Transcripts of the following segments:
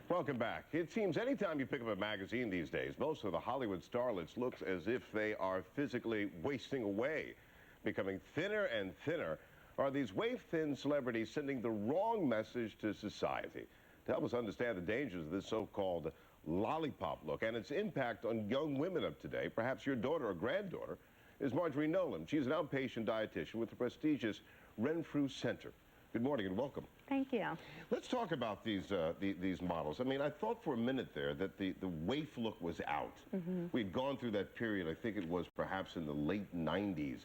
Welcome back. It seems anytime you pick up a magazine these days, most of the Hollywood starlets looks as if they are physically wasting away, becoming thinner and thinner. Are these waif-thin celebrities sending the wrong message to society? To help us understand the dangers of this so-called lollipop look and its impact on young women of today, perhaps your daughter or granddaughter, is Marjorie Nolan. She's an outpatient dietitian with the prestigious Renfrew Center. Good morning and welcome. Thank you. Let's talk about these models. I mean, I thought for a minute there that the waif look was out. We'd gone through that period, I think it was perhaps in the late 90s,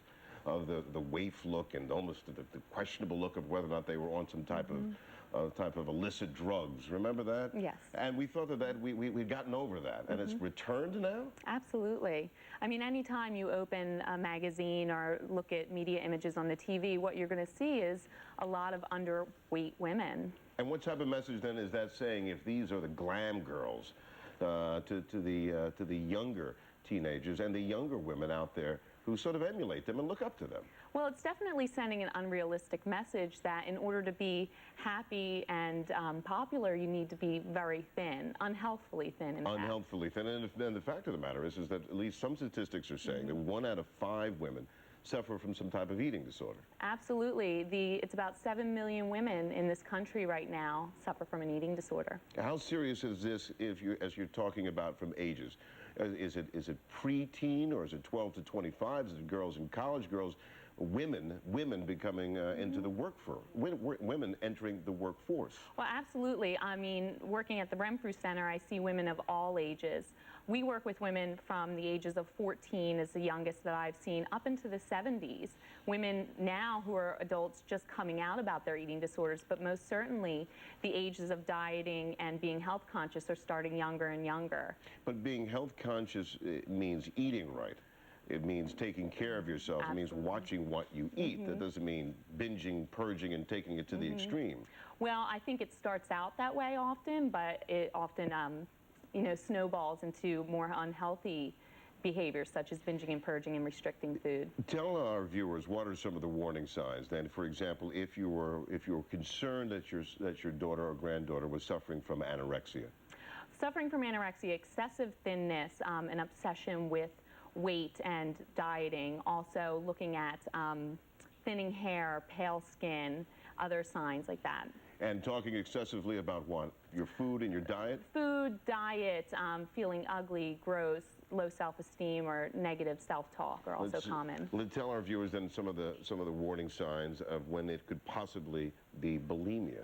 of the waif look and almost the questionable look of whether or not they were on some type of illicit drugs. Remember that? Yes. And we thought that we'd gotten over that, and it's returned now? Absolutely. I mean, anytime you open a magazine or look at media images on the TV, what you're going to see is a lot of underweight women. And what type of message then is that saying if these are the glam girls to the younger teenagers and the younger women out there who sort of emulate them and look up to them? Well, it's definitely sending an unrealistic message that in order to be happy and popular, you need to be very thin, unhealthfully thin, in fact. Unhealthfully thin. And the fact of the matter is that at least some statistics are saying that 1 out of 5 women suffer from some type of eating disorder. Absolutely. It's about 7 million women in this country right now suffer from an eating disorder. How serious is this as you're talking about from ages? Is it preteen, or is it 12 to 25? Is it girls in college, women becoming into the workforce, women entering the workforce? Well, absolutely. I mean, working at the Renfrew Center, I see women of all ages. We work with women from the ages of 14 is the youngest that I've seen, up into the 70s. Women now who are adults just coming out about their eating disorders, but most certainly the ages of dieting and being health conscious are starting younger and younger. But being health conscious means eating right. It means taking care of yourself. Absolutely. It means watching what you eat. That doesn't mean binging, purging, and taking it to the extreme. Well, I think it starts out that way often, but it often snowballs into more unhealthy behaviors such as binging and purging and restricting food. Tell our viewers what are some of the warning signs then. For example, if you were concerned that your daughter or granddaughter was suffering from anorexia. Suffering from anorexia, excessive thinness, an obsession with weight and dieting, also looking at thinning hair, pale skin, other signs like that. And talking excessively about what? Your food and your diet? Food, diet, feeling ugly, gross, low self-esteem, or negative self-talk are also common. Let's tell our viewers then some of the warning signs of when it could possibly be bulimia.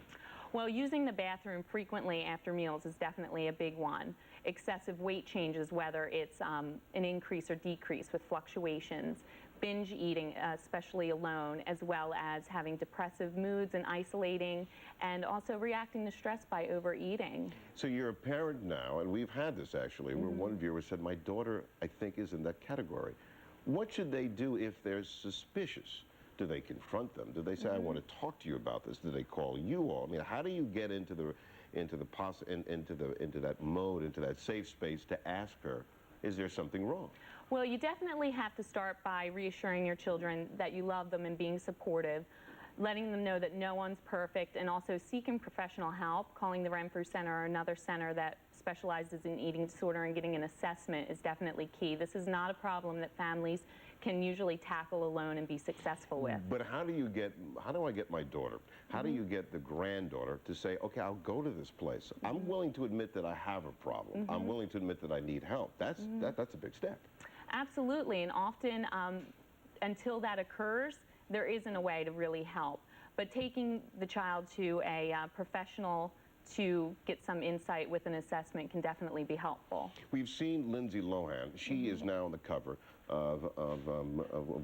Well, using the bathroom frequently after meals is definitely a big one. Excessive weight changes, whether it's an increase or decrease with fluctuations, binge eating, especially alone, as well as having depressive moods and isolating, and also reacting to stress by overeating. So you're a parent now, and we've had this actually, where one viewer said, my daughter, I think, is in that category. What should they do if they're suspicious? Do they confront them? Do they say, I want to talk to you about this? Do they call you all? I mean, how do you get into that mode, into that safe space to ask her, is there something wrong? Well, you definitely have to start by reassuring your children that you love them and being supportive, letting them know that no one's perfect, and also seeking professional help. Calling the Renfrew Center or another center that specializes in eating disorder and getting an assessment is definitely key. This is not a problem that families can usually tackle alone and be successful with. But how do I get my daughter? How do you get the granddaughter to say, okay, I'll go to this place. I'm willing to admit that I have a problem. I'm willing to admit that I need help. That's a big step. Absolutely, and often until that occurs, there isn't a way to really help. But taking the child to a professional to get some insight with an assessment can definitely be helpful. We've seen Lindsay Lohan. She is now on the cover of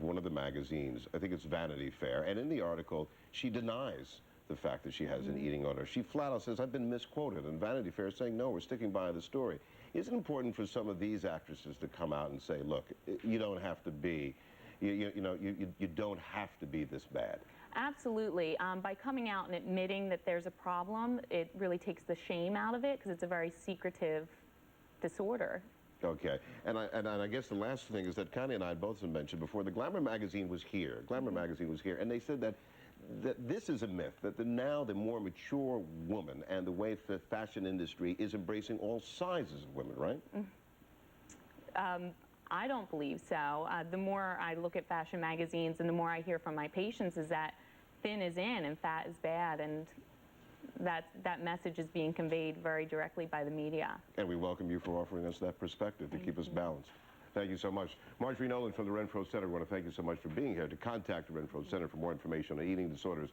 one of the magazines. I think it's Vanity Fair. And in the article, she denies the fact that she has an eating disorder. She flat out says, I've been misquoted. And Vanity Fair is saying, no, we're sticking by the story. Is it important for some of these actresses to come out and say, look, you don't have to be, you don't have to be this bad? Absolutely. By coming out and admitting that there's a problem, it really takes the shame out of it because it's a very secretive disorder. Okay, and I guess the last thing is that Connie and I both have mentioned before, the Glamour magazine was here. Glamour magazine was here, and they said that that this is a myth, that now the more mature woman and the way the fashion industry is embracing all sizes of women, right? I don't believe so. The more I look at fashion magazines and the more I hear from my patients is that thin is in and fat is bad, and that message is being conveyed very directly by the media. And we welcome you for offering us that perspective to keep us balanced. Thank you so much. Marjorie Nolan from the Renfro Center, I want to thank you so much for being here. To contact the Renfro Center for more information on eating disorders,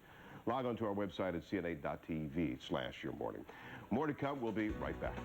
log on to our website at cna.tv/yourmorning. More to come. We'll be right back.